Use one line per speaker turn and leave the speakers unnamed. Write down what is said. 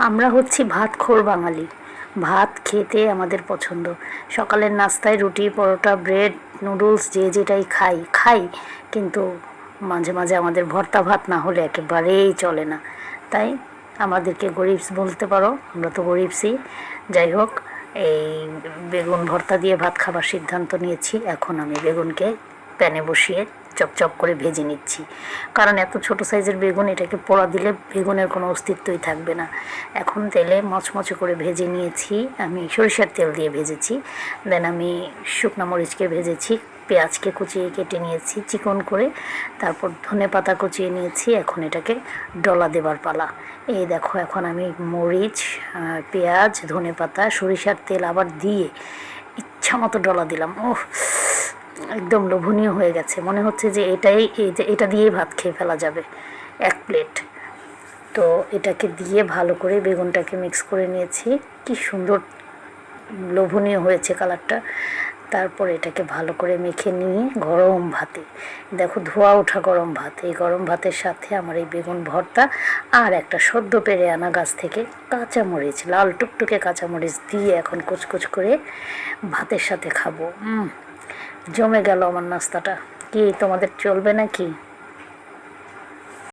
আমরা হচ্ছি ভাতখোর বাঙালি। ভাত খেতে আমাদের পছন্দ। সকালের নাস্তায় রুটি, পরোটা, ব্রেড, নুডলস যে যেটাই খাই খাই, কিন্তু মাঝে মাঝে আমাদের ভর্তা ভাত না হলে একেবারেই চলে না। তাই আমাদেরকে গরিবস বলতে পারো, আমরা তো গরিবসই। যাই হোক, এই বেগুন ভর্তা দিয়ে ভাত খাবার সিদ্ধান্ত নিয়েছি। এখন আমি বেগুনকে প্যানে বসিয়ে চপচপ করে ভেজে নিচ্ছি, কারণ এত ছোট সাইজের বেগুন, এটাকে পোড়া দিলে বেগুনের কোনো অস্তিত্বই থাকবে না। এখন তেলে মচমচে করে ভেজে নিয়েছি। আমি সরিষার তেল দিয়ে ভেজেছি। দেন আমি শুকনো মরিচকে ভেজেছি, পেঁয়াজকে কুচিয়ে কেটে নিয়েছি চিকন করে, তারপর ধনে পাতা কুচিয়ে নিয়েছি। এখন এটাকে ডলা দেবার পালা। এই দেখো, এখন আমি মরিচ, পেঁয়াজ, ধনে পাতা, সরিষার তেল আবার দিয়ে ইচ্ছা মতো ডলা দিলাম। ওহ, একদম লোভনীয় হয়ে গেছে। মনে হচ্ছে যে এটা দিয়েই ভাত খেয়ে ফেলা যাবে 1 প্লেট। তো এটাকে দিয়ে ভালো করে বেগুনটাকে মিক্স করে নিয়েছি। কি সুন্দর লোভনীয় হয়েছে কালারটা। তারপর এটাকে ভালো করে মেখে নিয়ে গরম ভাতে, দেখো ধোয়া ওঠা গরম ভাত, এই গরম ভাতের সাথে আমার এই বেগুন ভর্তা আর একটা সদ্য পেরে আনা গাছ থেকে কাঁচামরিচ, লাল টুকটুকে কাঁচামরিচ দিয়ে এখন কুচকুচ করে ভাতের সাথে খাবো। জমে গেল আমার নাস্তাটা। কি তোমাদের চলবে নাকি?